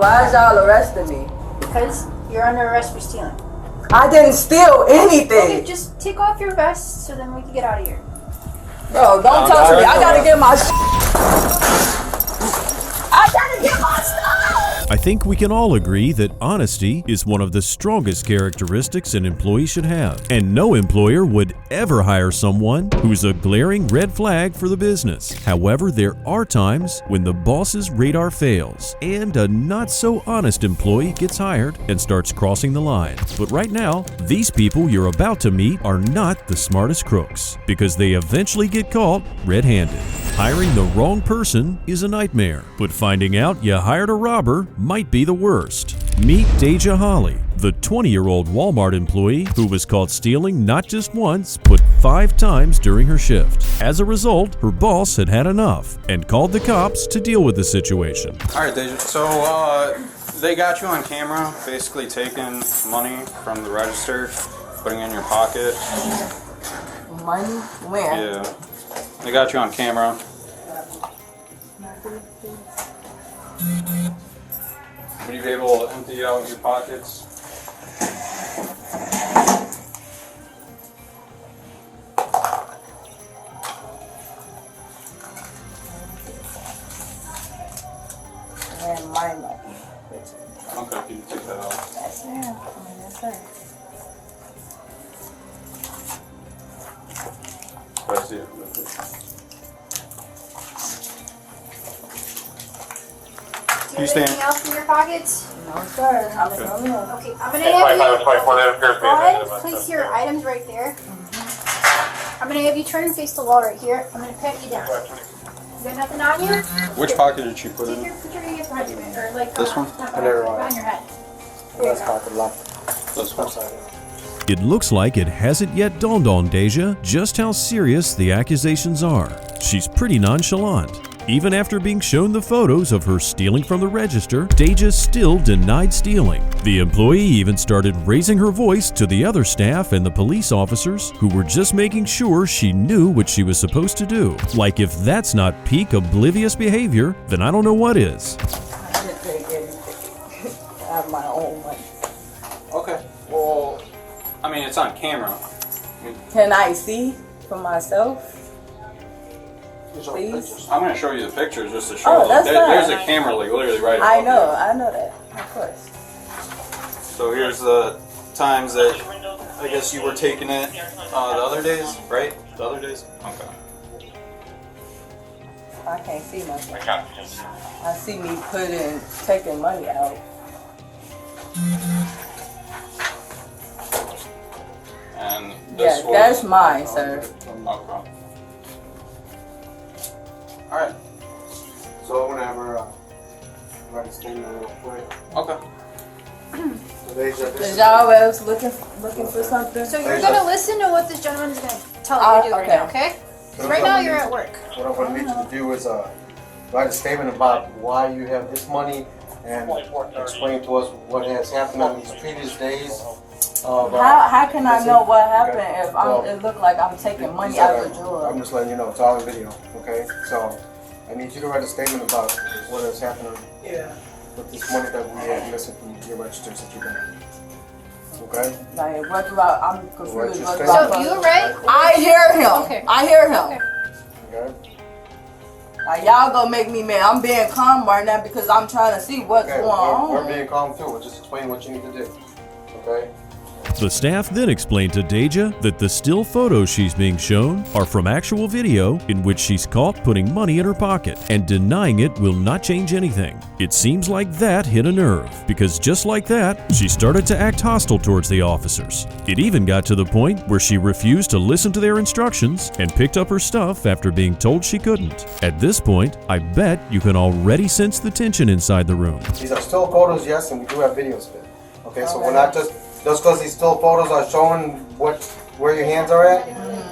Why is y'all arresting me? Because you're under arrest for stealing. I didn't steal anything. Okay, just take off your vest so then we can get out of here. Bro, don't touch me. I gotta get my I gotta get my stuff. I think we can all agree that honesty is one of the strongest characteristics an employee should have, and no employer would ever hire someone who's a glaring red flag for the business. However, there are times when the boss's radar fails and a not-so-honest employee gets hired and starts crossing the line. But right now, these people you're about to meet are not the smartest crooks, because they eventually get caught red-handed. Hiring the wrong person is a nightmare, but finding out you hired a robber might be the worst. Meet Deja Holly, the 20-year-old Walmart employee who was caught stealing not just once, but 5 times during her shift. As a result, her boss had had enough and called the cops to deal with the situation. All right, Deja. So they got you on camera, basically taking money from the register, putting it in your pocket. Money? Where? Yeah. They got you on camera. Would you be able to empty out your pockets? And my money. Okay, can you take that out? That's it. That's it. I see it. Do you have anything else in your pockets? No, sir. I'm in the room. Okay, I'm gonna have you go ahead and place your items right there. I'm gonna have you turn and face the wall right here. I'm gonna pat you down. You got nothing on you? Which pocket did she put Take in? your picture behind your head, or like This one? behind your head. This one. It looks like it hasn't yet dawned on Deja just how serious the accusations are. She's pretty nonchalant. Even after being shown the photos of her stealing from the register, Deja still denied stealing. The employee even started raising her voice to the other staff and the police officers who were just making sure she knew what she was supposed to do. Like, if that's not peak oblivious behavior, then I don't know what is. I didn't take anything. I have my own money. Okay. Well, I mean, it's on camera. Can I see for myself? Please? I'm going to show you the pictures just to show you. That's fine. There's a camera like literally right above I you. know that. Of course. So here's the times that I guess you were taking it the other days, right? The other days? Okay. I can't see nothing. I see me taking money out. And this Yeah, that's mine, sir. Okay. Alright. So I'm gonna have her write a statement real quick. Okay. So Deja, Is y'all else looking for something? So you're gonna listen to what this gentleman is gonna tell you to do right now, okay? 'Cause right now you're at work. What I'm gonna need you to do is write a statement about why you have this money and explain to us what has happened on these previous days. How can I know what happened if it looked like I'm taking money out of the drawer? I'm just letting you know, it's all in video, okay? So I need you to write a statement about what has happened with this money that we have missing from your registers that you got. Okay? Like, what do I'm confused. What do So you right? I hear him. Okay. I hear him. Okay. Okay? Like, y'all gonna make me mad. I'm being calm right now because I'm trying to see what's Okay, going on. we're being calm too. We're just explaining what you need to do. Okay? The staff then explained to Deja that the still photos she's being shown are from actual video in which she's caught putting money in her pocket, and denying it will not change anything. It seems like that hit a nerve, because just like that, she started to act hostile towards the officers. It even got to the point where she refused to listen to their instructions and picked up her stuff after being told she couldn't. At this point, I bet you can already sense the tension inside the room. These are still photos, yes, and we do have videos of it. Okay, so we're not just because these still photos are showing where your hands are at,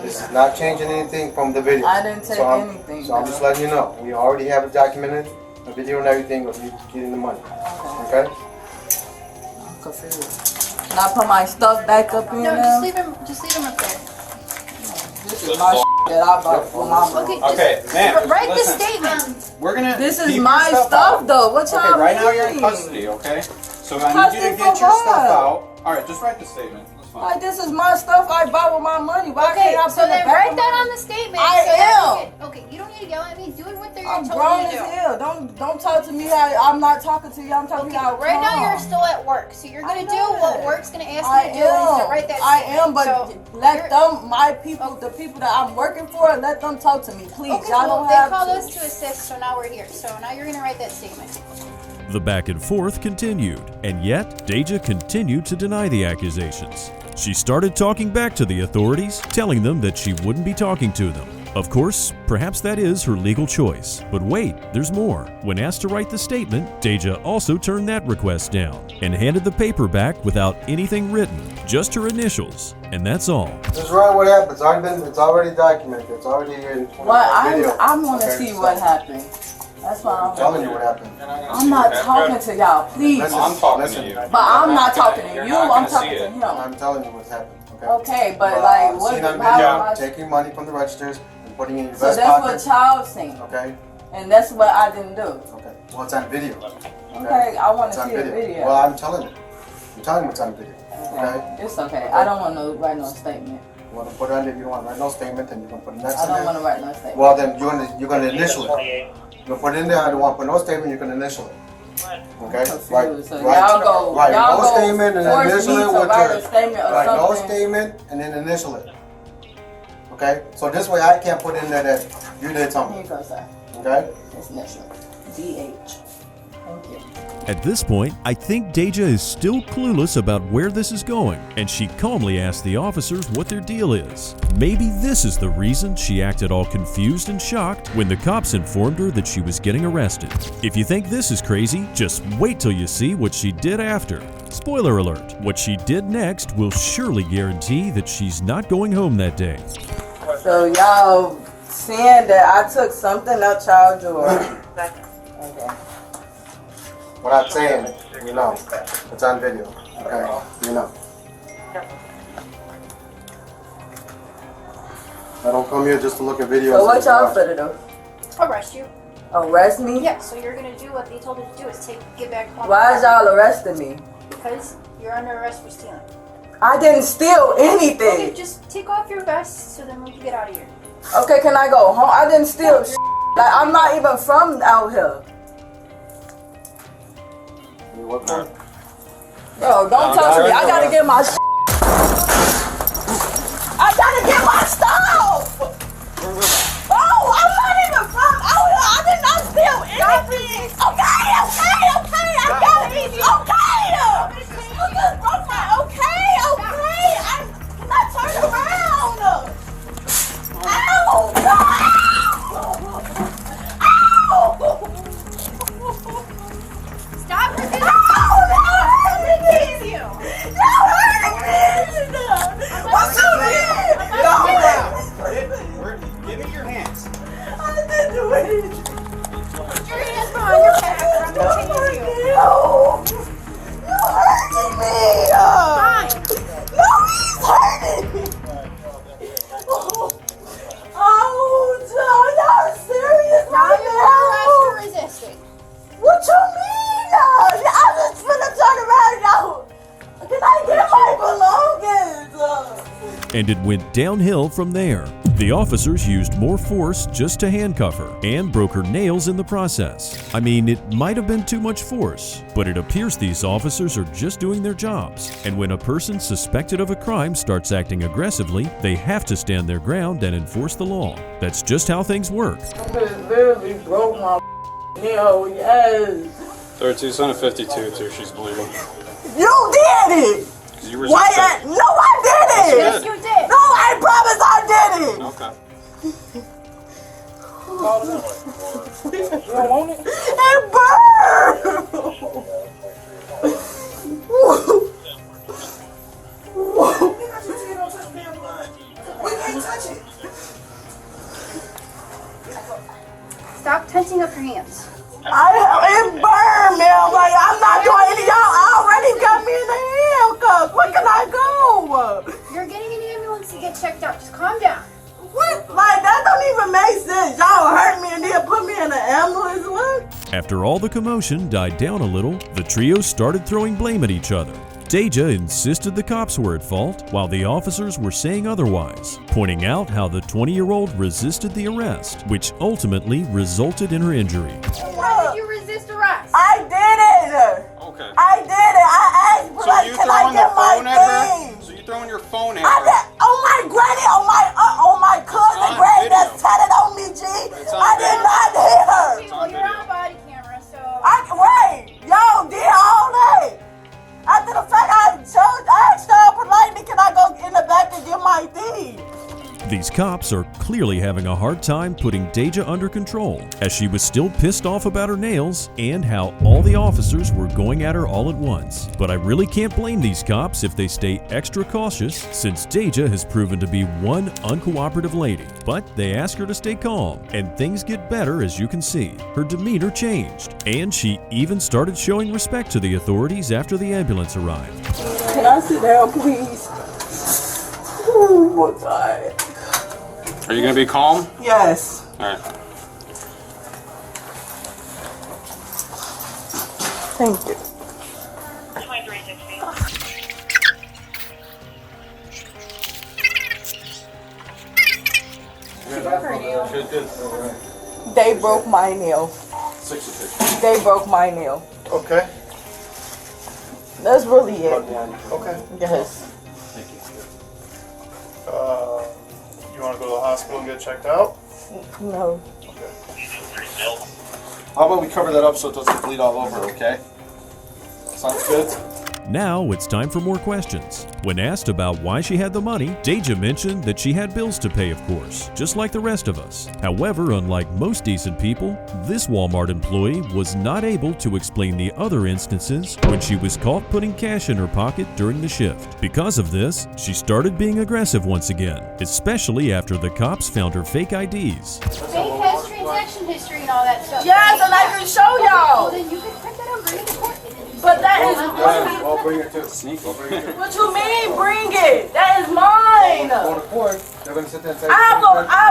this is not changing anything from the video. I didn't take anything. So I'm just letting you know. We already have it documented, a video and everything of you getting the money. Okay? I'm confused. Can I put my stuff back up here No, now? just leave him up there. This is my that I bought for my money. Okay, just Okay, ma'am, write the listen. statement. We're gonna. This is keep my your stuff out. though. What y'all Okay, right now you're in mean? custody. Okay, so I need you to Custody get for your stuff what? out. All right, just write the statement. That's fine. Like this is my stuff I bought with my money. Why Okay, can't I so put it then back write on that my- on the statement. I so that we am. can- okay, you don't need to yell at me. Do it what they're I'm telling grown you as to do. hell. Don't talk to me how I'm not talking to you. I'm talking Okay, to you. right now you're still at work, so you're gonna I do know what that. work's gonna ask I you to do. Is to am. write that I statement. am, but So let you're- them, my people, the people that I'm working for, let them talk to me, please. Okay, Y'all well, don't they have called to. us to assist, so now we're here. So now you're gonna write that statement. The back and forth continued, and yet Deja continued to deny the accusations. She started talking back to the authorities, telling them that she wouldn't be talking to them. Of course, perhaps that is her legal choice. But wait, there's more. When asked to write the statement, Deja also turned that request down and handed the paper back without anything written, just her initials, and that's all. This is right what happens. It's already documented. It's already in What video. I want to Okay, see so what happened. That's why I'm telling you what happened. You're not gonna I'm see not it. talking to y'all, please. Listen, I'm talking listen. to you. But I'm not talking to You're you. not I'm gonna talking see to it. him. I'm telling you what's happened. Okay. Okay, but like, what? Seen on How video, am I? taking money from the registers and putting it in your So vest that's what pocket. child seen, Okay. and that's what I didn't do. Okay. Well, it's on video. Okay, I want It's to on see the video. Well, I'm telling you. I'm telling you what's on video. Okay. It's okay. I don't want to write no statement. You want to put it on it. You don't want to write no statement, and you can put it next I to don't it. want to write no statement. Well, then you're gonna initial it. You put it in there. I don't want to put no statement. You can initial it. Okay. Confused. So y'all go. Right. Y'all No go statement and force initial me it to with write your. a statement or Right. No something. statement and then initial it. Okay. So this way I can't put in there that you did Here something. you go, sir. Okay. It's initial. DH. Thank you. At this point, I think Deja is still clueless about where this is going, and she calmly asks the officers what their deal is. Maybe this is the reason she acted all confused and shocked when the cops informed her that she was getting arrested. If you think this is crazy, just wait till you see what she did after. Spoiler alert, what she did next will surely guarantee that she's not going home that day. So y'all saying that I took something out child George. Okay. What I'm saying, you know, it's on video. Okay. You know. I don't come here just to look at videos. So what y'all finna do? Arrest you. Arrest me? Yeah, so you're gonna do what they told you to do is get back home. Why is y'all arresting me? Because you're under arrest for stealing. I didn't steal Okay, anything. just take off your vest so then we can get out of here. Okay, can I go home? I didn't steal shit. Like, I'm not even from out here. You work for it? Bro, don't touch me. I gotta get my shit. I gotta get my stuff. Oh, I'm not even from out here. I did not steal anything. Okay. I got it. Okay. You just broke my. Okay. Can I turn around? Ow! No! Ow! Stop resisting! What's up, man? Give me your hands. I didn't do anything. Put your hands behind your back or I'm gonna tase you. No! You're hurting me! Fine. No, he's hurting me! Oh, y'all serious Now right you're under arrest for resisting. What you mean? I'm just finna turn around, y'all. Can I get my belongings? And it went downhill from there. The officers used more force just to handcuff her and broke her nails in the process. I mean, it might have been too much force, but it appears these officers are just doing their jobs. And when a person suspected of a crime starts acting aggressively, they have to stand their ground and enforce the law. That's just how things work. I literally broke my nail, yes. 32, son of 52 too. She's bleeding. You did it! You Why? No, I did it! Yes, you did. No, I promise I did it! Okay. It burned! Stop tensing up your hands. It burned, man. Like, I'm not doing any. Y'all already got me in the handcuffs. Where can I go? You're getting in the ambulance to get checked out. Just calm down. What? Like, After all the commotion died down a little, the trio started throwing blame at each other. Deja insisted the cops were at fault, while the officers were saying otherwise, pointing out how the 20-year-old resisted the arrest, which ultimately resulted in her injury. Why did you resist arrest? I did it. Okay. I did it. I asked, So like, you can I throwing the get my phone at her? thing? So you throwing your phone at I her? did. On my granny, on my cousin on granny video. that's tatted on me, G. It's on I did not hit her. Well, you're on body camera, so. Wait, yo, did all that. After the fact, I asked her politely, can I go in the back and get my thing? These cops are clearly having a hard time putting Deja under control, as she was still pissed off about her nails and how all the officers were going at her all at once. But I really can't blame these cops if they stay extra cautious, since Deja has proven to be one uncooperative lady. But they ask her to stay calm, and things get better as you can see. Her demeanor changed, and she even started showing respect to the authorities after the ambulance arrived. Can I sit down, please? Oh my God. Are you gonna be calm? Yes. All right. Thank you. 2360. They broke my nail. 66. They broke my nail. Okay. That's really it. Okay. Yes. Thank you. You want to go to the hospital and get checked out? No. How about we cover that up so it doesn't bleed all over, okay? Sounds good? Now it's time for more questions. When asked about why she had the money, Deja mentioned that she had bills to pay, of course, just like the rest of us. However, unlike most decent people, this Walmart employee was not able to explain the other instances when she was caught putting cash in her pocket during the shift. Because of this, she started being aggressive once again, especially after the cops found her fake IDs. Bank has transaction history and all that stuff. Yes, and I can show Well, y'all. then you can print that out, bring it to court. But that is. I'll bring it too. Sneaky. What you mean? Bring it. That is mine. Go to court. They're going to sit there and say, I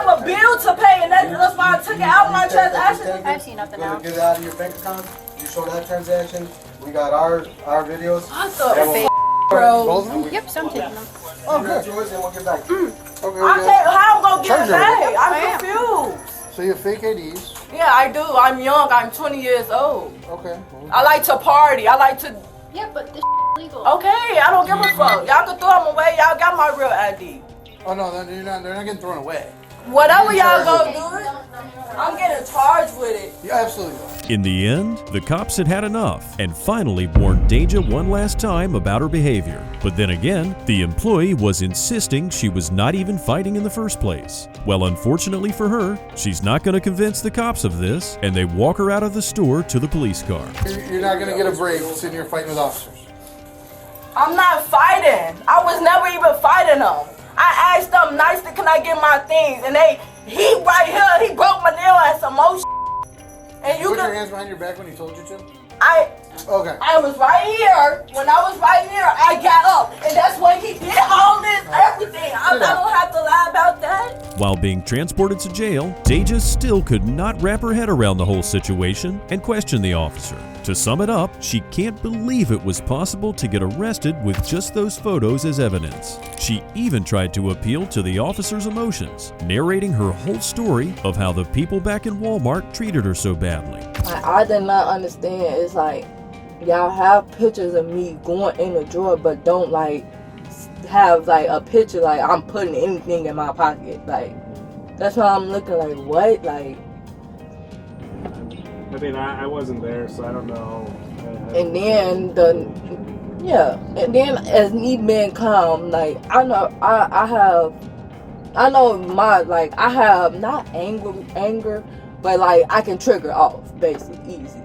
have a bill to pay, and that's why I took it out of my transaction. I've seen nothing You're now. going to get it out of your bank account. You show that transaction. We got our videos. What Then the we'll bro? both of them. Yep, so I'm taking them. Oh, good. Yours, and we'll get back. Okay, I can't. How I'm gonna get it back? I I'm am. confused. So you have fake IDs. Yeah, I do. I'm young. I'm 20 years old. Okay. I like to party. I like to. Yeah, but this legal. Okay, I don't give a fuck. Y'all can throw them away. Y'all got my real ID. Oh no, they're not getting thrown away. Whatever y'all gonna do, I'm getting charged with it. Yeah, absolutely. In the end, the cops had had enough and finally warned Deja one last time about her behavior. But then again, the employee was insisting she was not even fighting in the first place. Well, unfortunately for her, she's not going to convince the cops of this, and they walk her out of the store to the police car. You're not gonna get a break sitting here fighting with officers. I'm not fighting. I was never even fighting them. I asked them nicely, can I get my things? And he right here, he broke my nail and some more And you Put your can, hands behind your back when he told you to. I Okay. was right here. When I was right here, I got up. And that's when he did all this, everything. I don't have to lie about that. While being transported to jail, Deja still could not wrap her head around the whole situation and questioned the officer. To sum it up, she can't believe it was possible to get arrested with just those photos as evidence. She even tried to appeal to the officer's emotions, narrating her whole story of how the people back in Walmart treated her so badly. I did not understand. It's like, y'all have pictures of me going in the drawer, but don't have a picture I'm putting anything in my pocket. That's why I'm looking what? I mean, I wasn't there, so I don't know. And then and then as me being calm, I have not anger, but I can trigger off basically easy.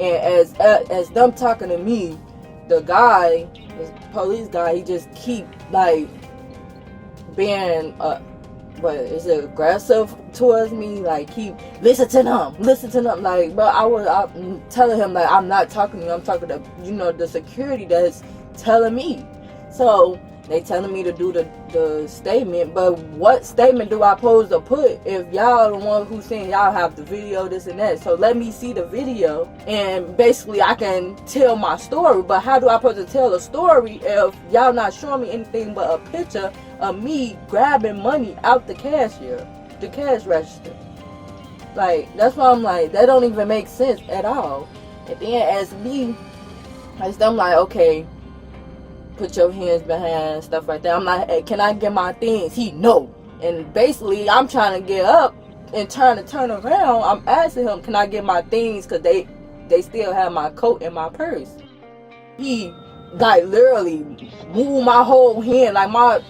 And as them talking to me, the police guy, he just keep being aggressive towards me, keep listen to them, but I'm telling him I'm not talking to you, I'm talking to the security that's telling me. So They telling me to do the statement, but what statement do I pose to put if y'all the one who's saying y'all have the video, this and that? So let me see the video, and basically I can tell my story. But how do I supposed to tell a story if y'all not showing me anything but a picture of me grabbing money out the cashier, the cash register? Like, that's why I'm like, that don't even make sense at all. And then as me, I'm like, okay, put your hands behind, stuff like that. I'm like, hey, can I get my things? He no. And basically, I'm trying to get up and trying to turn around. I'm asking him, can I get my things? Because they still have my coat and my purse. He, like, literally moved my whole hand. Like, my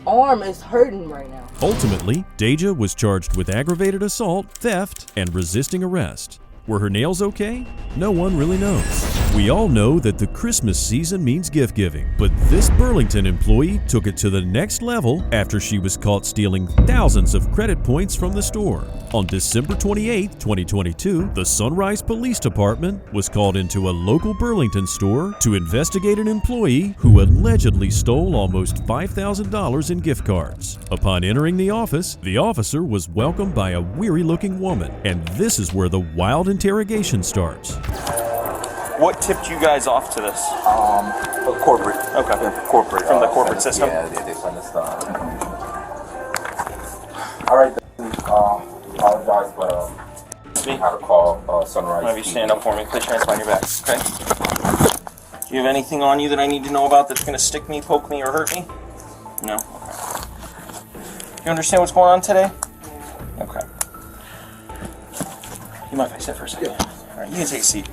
arm is hurting right now. Ultimately, Deja was charged with aggravated assault, theft, and resisting arrest. Were her nails okay? No one really knows. We all know that the Christmas season means gift giving, but this Burlington employee took it to the next level after she was caught stealing thousands of credit points from the store. On December 28, 2022, the Sunrise Police Department was called into a local Burlington store to investigate an employee who allegedly stole almost $5,000 in gift cards. Upon entering the officer was welcomed by a weary-looking woman, and this is where the wild interrogation starts. What tipped you guys off to this? Corporate. Okay. Yeah, corporate. From the corporate system? Yeah, they send us all right, apologize, but I had to call Sunrise. Have you stand up for me? Put your hands behind your back, okay? Do you have anything on you that I need to know about that's going to stick me, poke me, or hurt me? No? Okay. You understand what's going on today? Okay. You mind if I sit for a second? Yeah. All right, you can take a seat.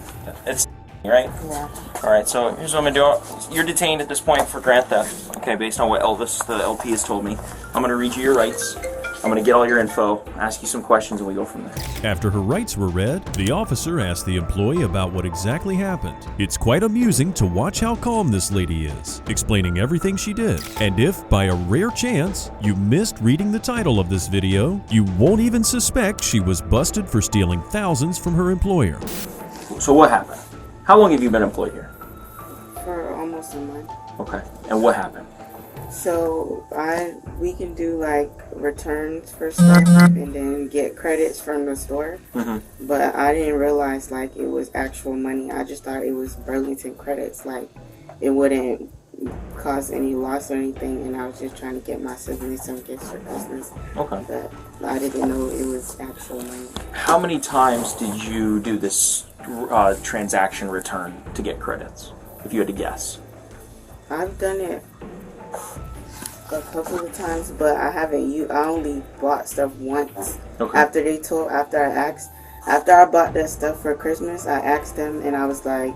It's right? Yeah. All right, so here's what I'm going to do. You're detained at this point for grand theft, okay, based on what Elvis, the LP, has told me. I'm going to read you your rights. I'm going to get all your info, ask you some questions, and we go from there. After her rights were read, the officer asked the employee about what exactly happened. It's quite amusing to watch how calm this lady is, explaining everything she did. And if, by a rare chance, you missed reading the title of this video, you won't even suspect she was busted for stealing thousands from her employer. So what happened? How long have you been employed here? For almost a month. Okay, and what happened? So we can do like returns for stuff and then get credits from the store. Mm-hmm. But I didn't realize like it was actual money. I just thought it was Burlington credits. Like it wouldn't cause any loss or anything. And I was just trying to get my siblings some gifts for Christmas. Okay. But I didn't know it was actual money. How many times did you do this transaction return to get credits, if you had to guess? I've done it a couple of times, but I haven't. I only bought stuff once. Okay. After I bought that stuff for Christmas, I asked them, and I was like,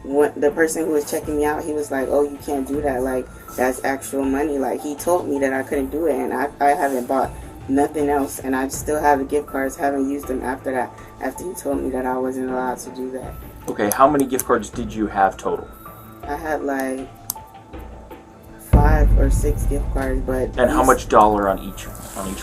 the person who was checking me out, he was like, "Oh, you can't do that. Like that's actual money." Like he told me that I couldn't do it, and I haven't bought nothing else, and I still have the gift cards. Haven't used them after that. After he told me that I wasn't allowed to do that. Okay. How many gift cards did you have total? I had like 5 or 6 gift cards, but and how much dollar on each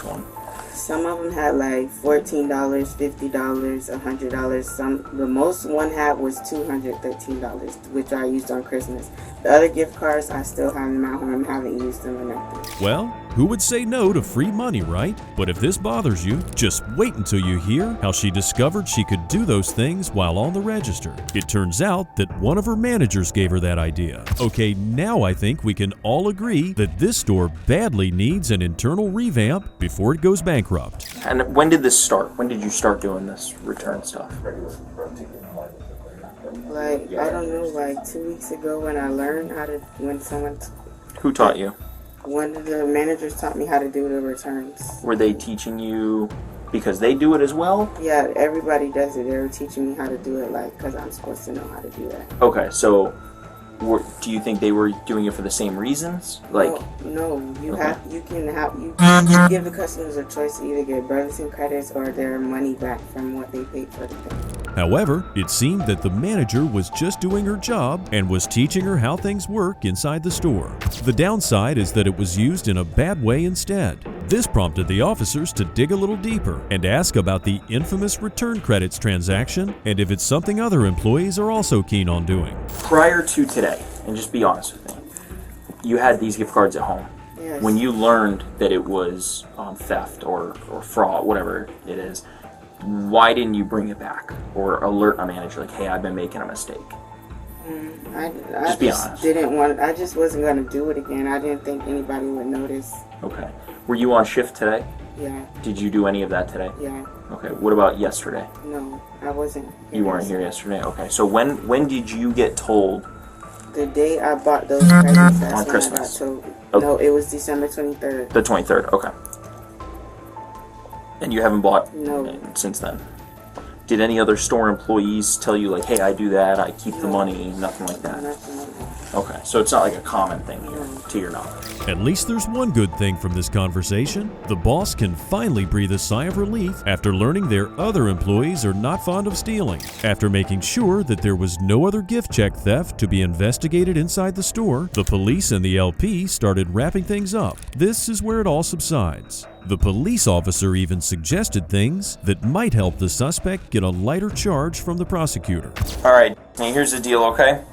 one? Some of them had like $14, $50, $100. The most one had was $213, which I used on Christmas. The other gift cards, I still have them at home, haven't used them or nothing. Well, who would say no to free money, right? But if this bothers you, just wait until you hear how she discovered she could do those things while on the register. It turns out that one of her managers gave her that idea. Okay, now I think we can all agree that this store badly needs an internal revamp before it goes bankrupt. And when did this start? When did you start doing this return stuff? Like, I don't know, like 2 weeks ago when I learned how to, Who taught you? One of the managers taught me how to do the returns. Were they teaching you because they do it as well? Yeah, everybody does it. They were teaching me how to do it, like, because I'm supposed to know how to do that. Okay, so do you think they were doing it for the same reasons? Like, no, you give the customers a choice to either get Burlington credits or their money back from what they paid for the thing. However, it seemed that the manager was just doing her job and was teaching her how things work inside the store. The downside is that it was used in a bad way instead. This prompted the officers to dig a little deeper and ask about the infamous return credits transaction and if it's something other employees are also keen on doing. Prior to today, and just be honest with me, you had these gift cards at home. Yes. When you learned that it was theft or fraud, whatever it is, why didn't you bring it back or alert a manager like, hey, I've been making a mistake? I just be honest. I just wasn't going to do it again. I didn't think anybody would notice. Okay. Were you on shift today? Yeah. Did you do any of that today? Yeah. Okay. What about yesterday? No, I wasn't. You weren't here yesterday? Okay. So when did you get told? The day I bought those presents, that's on when Christmas. I got told. Okay. No, it was December 23rd. The 23rd. Okay. And you haven't bought since then? Did any other store employees tell you, like, hey, I do that, I keep the money, nothing like that? Nothing like that. Okay, so it's not like a common thing here, to your knowledge. At least there's one good thing from this conversation. The boss can finally breathe a sigh of relief after learning their other employees are not fond of stealing. After making sure that there was no other gift check theft to be investigated inside the store, the police and the LP started wrapping things up. This is where it all subsides. The police officer even suggested things that might help the suspect get a lighter charge from the prosecutor. All right, now here's the deal, okay?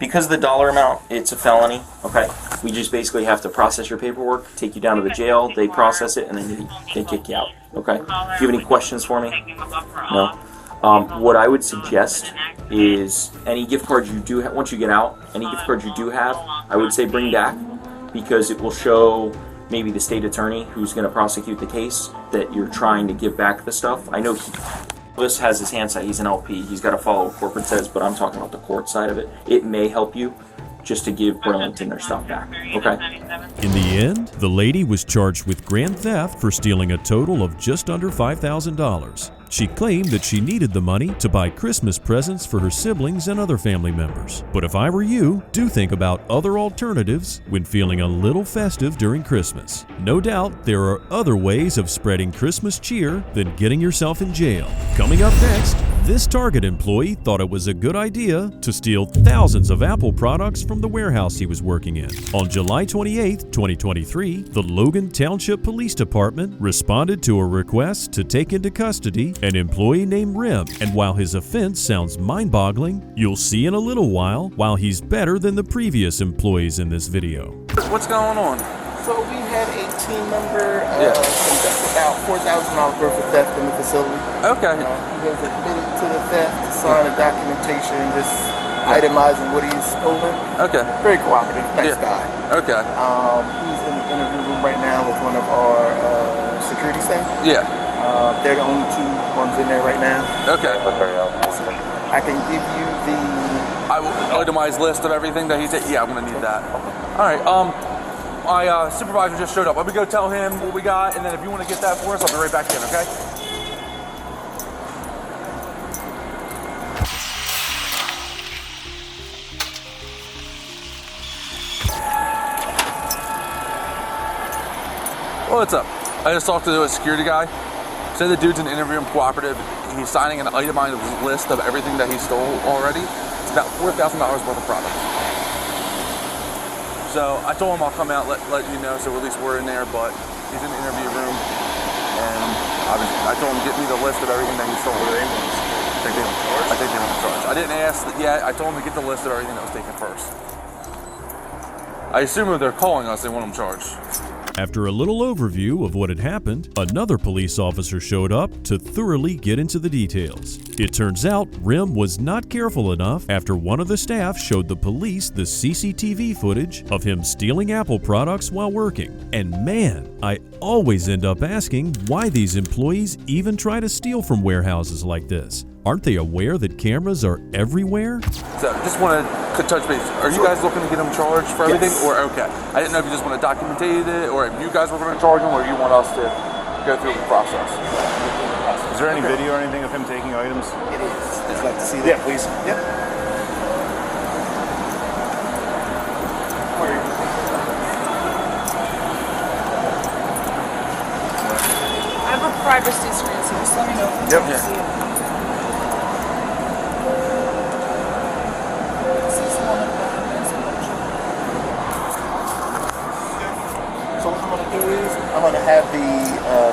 Because the dollar amount, it's a felony, okay? We just basically have to process your paperwork, take you down to the jail, they process it, and then they kick you out, okay? Do you have any questions for me? No? What I would suggest is any gift cards you do have, once you get out, any gift cards you do have, I would say bring back, because it will show maybe the state attorney who's going to prosecute the case that you're trying to give back the stuff. I know Elvis has his hand set, he's an LP, he's got to follow what corporate says, but I'm talking about the court side of it. It may help you just to give Burlington their stuff back, okay? In the end, the lady was charged with grand theft for stealing a total of just under $5,000. She claimed that she needed the money to buy Christmas presents for her siblings and other family members. But if I were you, do think about other alternatives when feeling a little festive during Christmas. No doubt there are other ways of spreading Christmas cheer than getting yourself in jail. Coming up next, this Target employee thought it was a good idea to steal thousands of Apple products from the warehouse he was working in. On July 28, 2023, the Logan Township Police Department responded to a request to take into custody an employee named Rim, and while his offense sounds mind-boggling, you'll see in a little while he's better than the previous employees in this video. What's going on? So we had a team member conduct about $4,000 worth of theft in the facility. Okay. He has admitted to the theft, signed a documentation, just itemizing what he's stolen. Okay. Very cooperative, nice guy. Okay. He's in the interview room right now with one of our security staff. Yeah. They're the only two ones in there right now. Okay. I can give you the itemized list of everything that he's. Yeah, I'm gonna need that. All right. My supervisor just showed up. Let me go tell him what we got, and then if you want to get that for us, I'll be right back in. Okay. What's up? I just talked to a security guy. Said the dude's an interview and cooperative. He's signing an itemized list of everything that he stole already. It's about $4,000 worth of product. So I told him I'll come out, let you know, so at least we're in there, but he's in the interview room. And I told him get me the list of everything that he stole. I think they went to charge. I didn't ask yet. I told him to get the list of everything that was taken first. I assume if they're calling us, they want them charged. After a little overview of what had happened, another police officer showed up to thoroughly get into the details. It turns out Rim was not careful enough after one of the staff showed the police the CCTV footage of him stealing Apple products while working. And man, I always end up asking why these employees even try to steal from warehouses like this. Aren't they aware that cameras are everywhere? So just wanted to touch base. Are you guys looking to get them charged for everything? Yes. Or okay. I didn't know if you just want to document it or if you guys were going to charge them or you want us to go through the process. Is there any video or anything of him taking items? It is. I'd like to see that. Yeah, please. Yep. I have a privacy screen, so just let me know if you want to see it. So what I'm going to do is I'm going to have the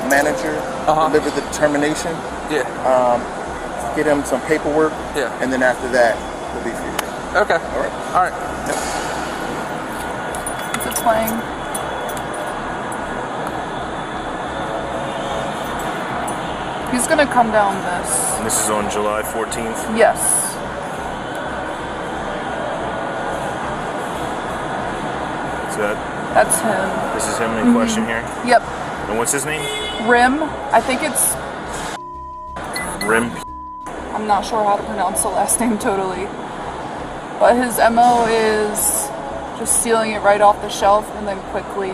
manager deliver the determination. Yeah. Get him some paperwork. Yeah. And then after that, we'll be free. Okay. All right. All right. Yep. playing. He's gonna come down this. And this is on July 14th? Yes. So that's him. This is him in question here? Yep. And what's his name? Rim. I think it's... Rim? I'm not sure how to pronounce the last name totally. But his MO is just stealing it right off the shelf and then quickly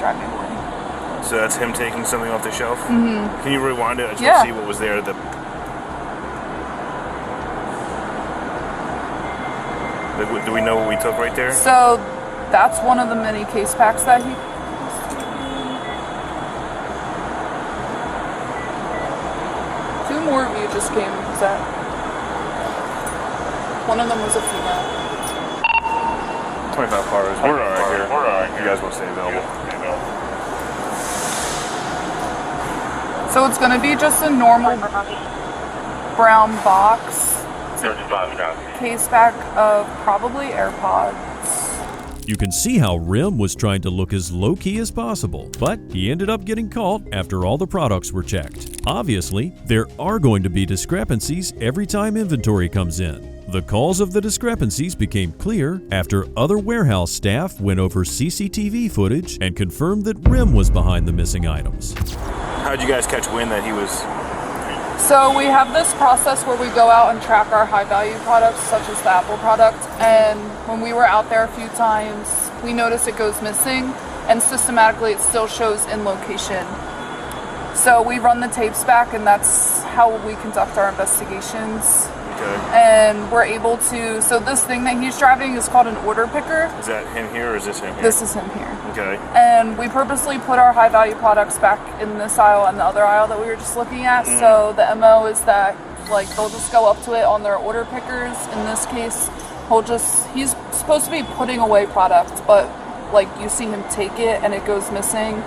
driving away. So that's him taking something off the shelf? Mm-hmm. Can you rewind it? I just Yeah. want to see what was there. Do we know what we took right there? So that's one of the many case packs that he... Two more of you just came. Is that... One of them was a female. 25 cars. We're alright here. We're alright here. You guys will stay available. So it's going to be just a normal brown box. Case pack of probably AirPods. You can see how Rim was trying to look as low-key as possible, but he ended up getting caught after all the products were checked. Obviously, there are going to be discrepancies every time inventory comes in. The cause of the discrepancies became clear after other warehouse staff went over CCTV footage and confirmed that Rim was behind the missing items. How'd you guys catch wind that he was... So we have this process where we go out and track our high value products, such as the Apple product, and when we were out there a few times, we noticed it goes missing, and systematically it still shows in location. So we run the tapes back, and that's how we conduct our investigations. Okay. And we're able to, so this thing that he's driving is called an order picker. Is that him here or is this him here? This is him here. Okay. And we purposely put our high value products back in this aisle and the other aisle that we were just looking at. Mm-hmm. So the MO is that like they'll just go up to it on their order pickers. In this case, he's supposed to be putting away product, but like you see him take it and it goes missing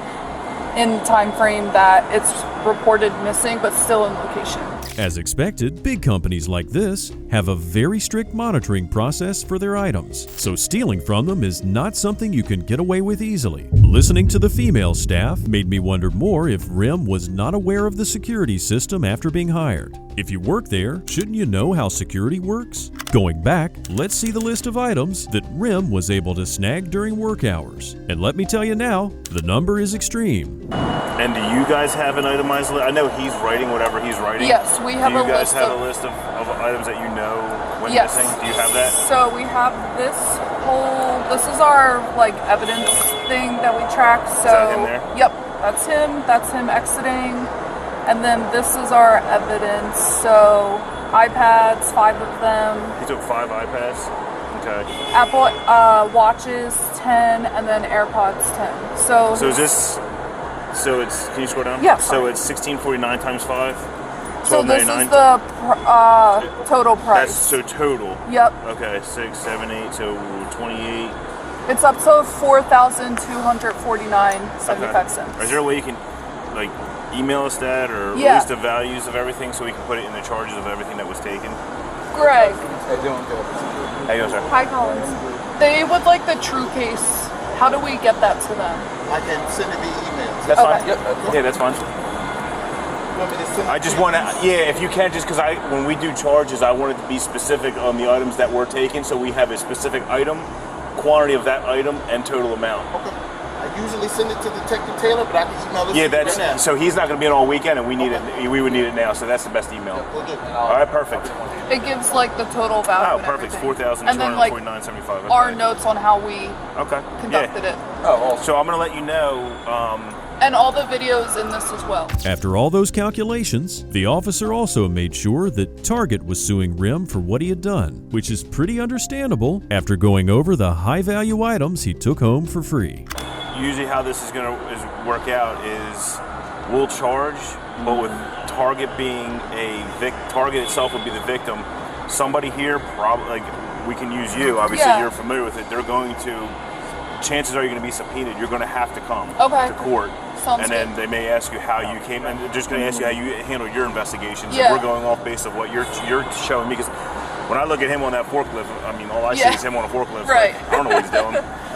in the time frame that it's reported missing, but still in location. As expected, big companies like this have a very strict monitoring process for their items, so stealing from them is not something you can get away with easily. Listening to the female staff made me wonder more if Rim was not aware of the security system after being hired. If you work there, shouldn't you know how security works? Going back, let's see the list of items that Rim was able to snag during work hours. And let me tell you now, the number is extreme. And do you guys have an itemized list? I know he's writing whatever he's writing. Yes, we have a list. Do you guys have a list of items that you know went Yes. missing? Do you have that? So we have this is our like evidence thing that we track. So Is that him there? Yep, that's him exiting. And then this is our evidence. So iPads, 5 of them. He took 5 iPads? Okay. Apple watches, 10, and then AirPods, 10. So is this... So it's... Can you scroll down? Yeah. So it's $16.49 times 5? So this is the total price. That's so total. Yep. Okay, 6, 7, 8, so 28. It's up to $4,249.75. Is there a way you can like email us that or list the values of everything so we can put it in the charges of everything that was taken? Greg. How you doing, sir? Hi, Collins. They would like the true case. How do we get that to them? I can send it via email. That's Okay. fine. Yep. Yeah, that's fine. I just want to, if you can, just because when we do charges, I want it to be specific on the items that were taken, so we have a specific item, quantity of that item, and total amount. Okay. I usually send it to Detective Taylor, but I can email it Yeah, right now. so he's not going to be in all weekend, and we need it. We would need it now, so that's the best email. We'll do. All right, perfect. It gives like the total value. Oh, and perfect. everything. And then like $4,249.75. our notes on how we conducted it. Oh, so I'm going to let you know. And all the videos in this as well. After all those calculations, the officer also made sure that Target was suing Rim for what he had done, which is pretty understandable after going over the high-value items he took home for free. Usually how this is going to work out is we'll charge, but with Target being Target itself would be the victim. Somebody here, probably, like we can use you, obviously you're familiar with it, they're going to, chances are you're going to be subpoenaed, you're going to have to come to court. Sounds then good. they may ask you how you came, and they're just going to ask you how you handle your investigations. Yeah. And we're going off based of what you're showing me, because when I look at him on that forklift, I mean, all I see is him on a forklift. Right. Like, I don't know what he's doing.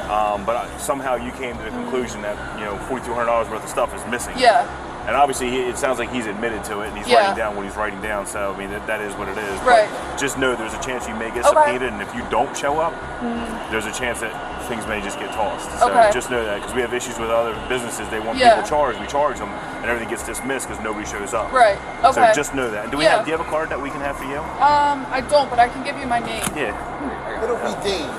But somehow you came to the conclusion that, you know, $4,200 worth of stuff is missing. Yeah. And obviously, it sounds like he's admitted to it, and he's writing down what he's writing down. So, I mean, that is what it is. Right. But just know there's a chance you may get subpoenaed, and if you don't show up, there's a chance that things may just get tossed. So just know that, because we have issues with other businesses. They want people charged. We charge them, and everything gets dismissed because nobody shows up. Right. Okay. So just know that. And do you have a card that we can have for you? I don't, but I can give you my name. Yeah. It'll be Dave.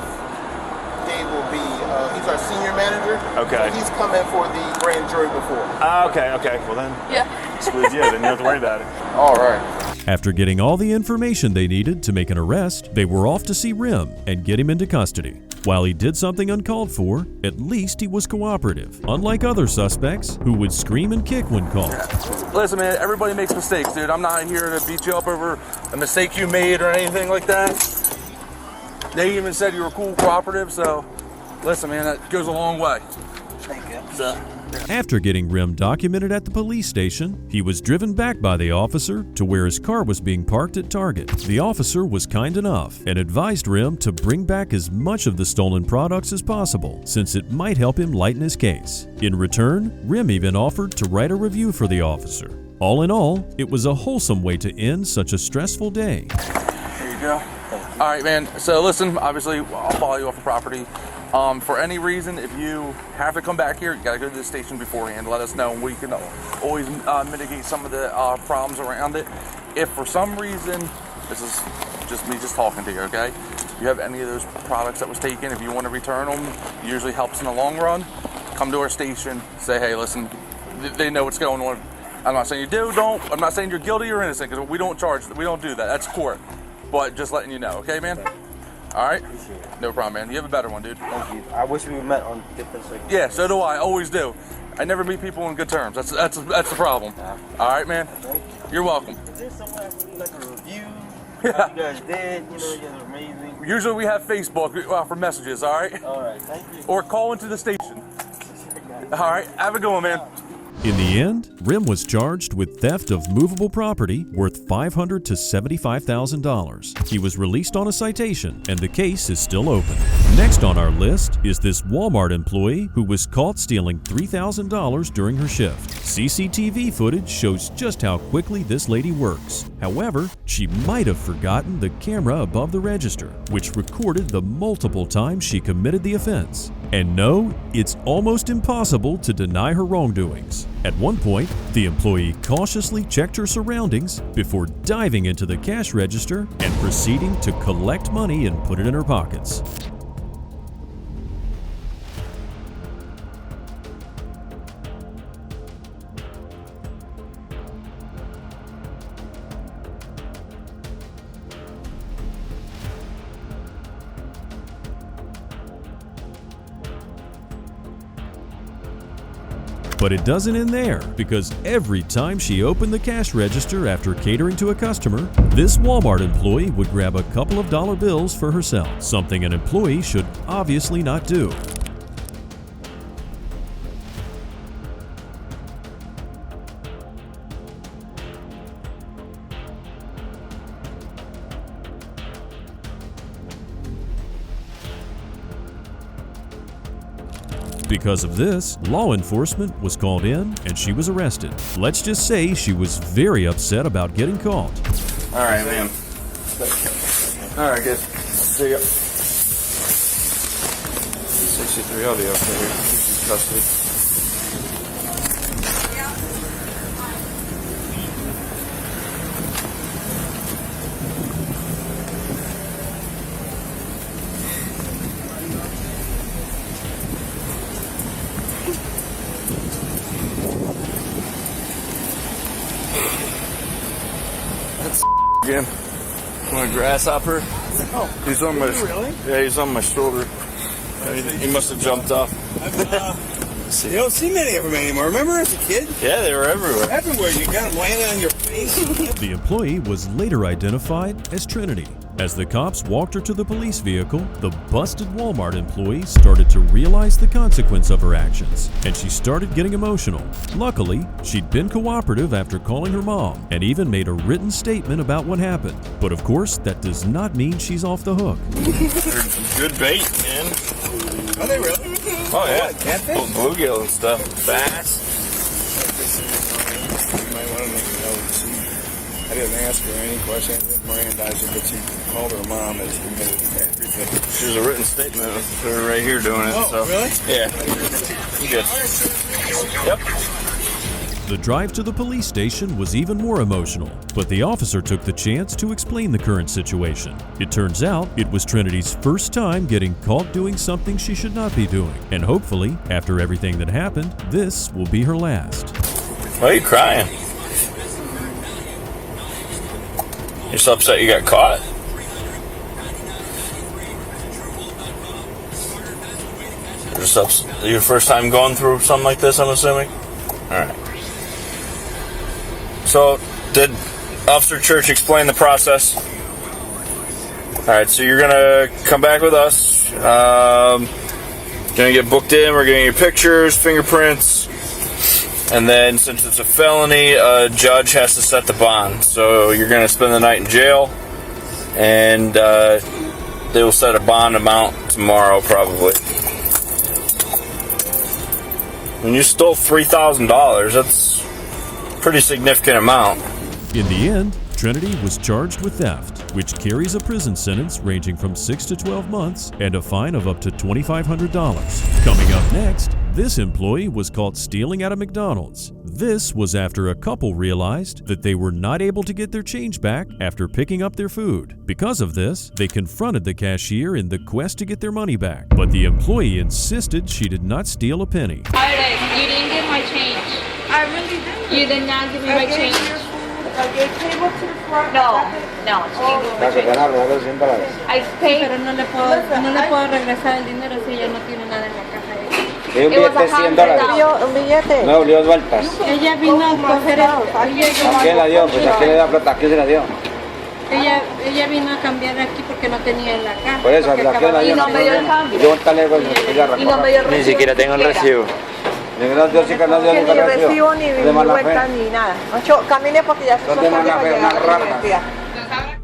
Dave will be, he's our senior manager. Okay. So he's come in for the grand jury before. Okay. Well then. Yeah. Then you don't have to worry about it. All right. After getting all the information they needed to make an arrest, they were off to see Rim and get him into custody. While he did something uncalled for, at least he was cooperative, unlike other suspects who would scream and kick when caught. Listen, man, everybody makes mistakes, dude. I'm not here to beat you up over a mistake you made or anything like that. They even said you were cool, cooperative, so listen, man, that goes a long way. Thank you. So. After getting Rim documented at the police station, he was driven back by the officer to where his car was being parked at Target. The officer was kind enough and advised Rim to bring back as much of the stolen products as possible, since it might help him lighten his case. In return, Rim even offered to write a review for the officer. All in all, it was a wholesome way to end such a stressful day. There you go. All right, man. So listen, obviously, I'll follow you off the property. For any reason, if you have to come back here, you got to go to the station beforehand. Let us know, and we can always mitigate some of the problems around it. If for some reason, this is just me just talking to you, okay? If you have any of those products that was taken, if you want to return them, it usually helps in the long run. Come to our station, say, hey, listen, they know what's going on. I'm not saying you don't. I'm not saying you're guilty or innocent, because we don't do that. That's court. But just letting you know, okay, man? All right? No problem, man. You have a better one, dude. Thank you. I wish we met on different things. Yeah, so do I. Always do. I never meet people on good terms. That's the problem. All right, man? You're welcome. Is there someone that would like a review? How you guys did? You know, you guys are amazing. Usually we have Facebook for messages, all right? All right, thank you. Or call into the station. All right, have a good one, man. In the end, Rim was charged with theft of movable property worth $500,000 to $75,000. He was released on a citation, and the case is still open. Next on our list is this Walmart employee who was caught stealing $3,000 during her shift. CCTV footage shows just how quickly this lady works. However, she might have forgotten the camera above the register, which recorded the multiple times she committed the offense. And no, it's almost impossible to deny her wrongdoings. At one point, the employee cautiously checked her surroundings before diving into the cash register and proceeding to collect money and put it in her pockets. But it doesn't end there, because every time she opened the cash register after catering to a customer, this Walmart employee would grab a couple of dollar bills for herself, something an employee should obviously not do. Because of this, law enforcement was called in and she was arrested. Let's just say she was very upset about getting caught. All right, man. All right, good. See ya. 63, I'll be okay here. This is custody. Again, I'm a grasshopper. Oh, He's on my. really? Yeah, he's on my shoulder. He must have jumped off. You don't see many of them anymore. Remember as a kid? Yeah, they were everywhere. Everywhere. You got them landing on your face. The employee was later identified as Trinity. As the cops walked her to the police vehicle, the busted Walmart employee started to realize the consequence of her actions, and she started getting emotional. Luckily, she'd been cooperative after calling her mom and even made a written statement about what happened. But of course, that does not mean she's off the hook. Good bait, man. Are they really? Oh yeah, Catfish? Bluegill and stuff. Bass. You might want to make notes. I didn't ask her any questions. Mirandize her, but she called her mom and she admitted everything. There's a written statement of her right here doing it. Oh, so. really? Yeah. You good? Yep. The drive to the police station was even more emotional, but the officer took the chance to explain the current situation. It turns out it was Trinity's first time getting caught doing something she should not be doing, and hopefully, after everything that happened, this will be her last. Why are you crying? You're so upset you got caught? Your first time going through something like this, I'm assuming? Alright. So, did Officer Church explain the process? Alright, so you're gonna come back with us. Gonna get booked in, we're getting your pictures, fingerprints, and then since it's a felony, a judge has to set the bond. So you're gonna spend the night in jail, and they will set a bond amount tomorrow, probably. When you stole $3,000, that's a pretty significant amount. In the end, Trinity was charged with theft, which carries a prison sentence ranging from 6 to 12 months and a fine of up to $2,500. Coming up next, this employee was caught stealing at a McDonald's. This was after a couple realized that they were not able to get their change back after picking up their food. Because of this, they confronted the cashier in the quest to get their money back, but the employee insisted she did not steal a penny. You didn't get my change. I really didn't. You did not give me my change. No, she didn't give me my change. I paid. Pero no le puedo regresar el dinero si ella no tiene nada en la caja. ¿Y un billete de $100? ¿Un billete? No, dio vueltas. Ella vino a coger ¿A quién la dio? Pues ¿a quién le da plata? ¿A quién se la dio? Ella vino a cambiar aquí porque no tenía en la caja. Por eso, ¿a quién la dio? Y no me dio el cambio. Y no me dio el recibo. Ni siquiera tengo el recibo. Ni recibo, ni vuelta, ni nada. Camine porque ya se llegar.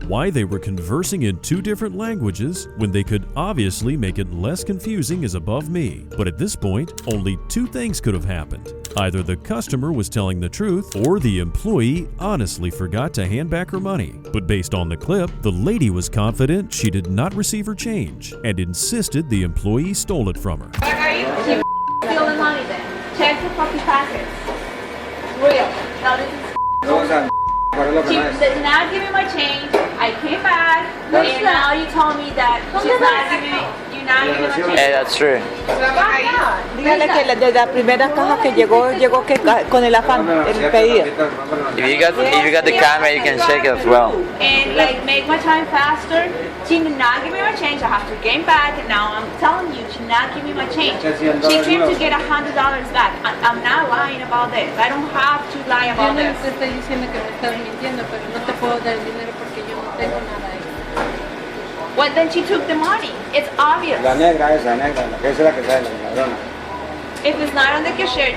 Why they were conversing in two different languages when they could obviously make it less confusing is above me. But at this point, only two things could have happened. Either the customer was telling the truth, or the employee honestly forgot to hand back her money. But based on the clip, the lady was confident she did not receive her change and insisted the employee stole it from her. She steal the money then. Check the fucking packets. Real. Now this is she did not give me my change. I came back, and now you told me that she's not giving me. You're not giving me my change. That's true. Dígale que desde la primera caja que llegó que con el afán, el pedido. If you got the camera, you can check it as well. And like make my time faster. She did not give me my change. I have to gain back, and now I'm telling you, she did not give me my change. She came to get $100 back. I'm not lying about this. I don't have to lie about this. Yo no te estoy diciendo que me estás mintiendo, pero no te puedo dar el dinero porque yo no tengo nada ahí. Well, then she took the money. It's obvious. La negra, la que es la que sale, la ladrona. If it's not on the cashier,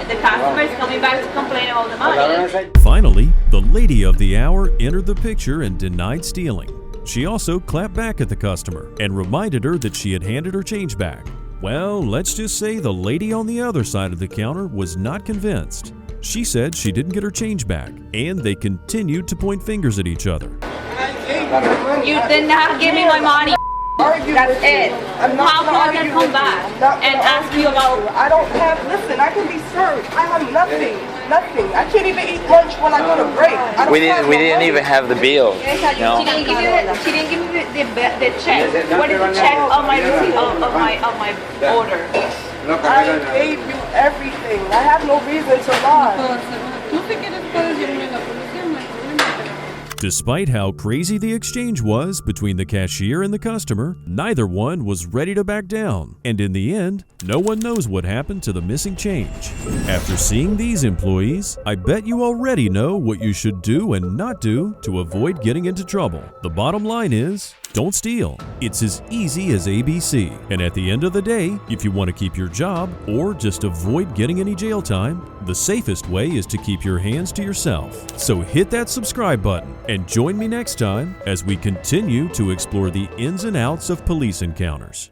the customer is coming back to complain about the money. Finally, the lady of the hour entered the picture and denied stealing. She also clapped back at the customer and reminded her that she had handed her change back. Well, let's just say the lady on the other side of the counter was not convinced. She said she didn't get her change back, and they continued to point fingers at each other. You did not give me my money. That's it. How can I come back and ask you about? I don't have. Listen, I can be served. I have nothing. Nothing. I can't even eat lunch when I go to break. We didn't even have the bill. No. She didn't give me the check. What is the check of my receipt of my order? I gave you everything. I have no reason to lie. Despite how crazy the exchange was between the cashier and the customer, neither one was ready to back down, and in the end, no one knows what happened to the missing change. After seeing these employees, I bet you already know what you should do and not do to avoid getting into trouble. The bottom line is, don't steal. It's as easy as ABC. And at the end of the day, if you want to keep your job or just avoid getting any jail time, the safest way is to keep your hands to yourself. So hit that subscribe button and join me next time as we continue to explore the ins and outs of police encounters.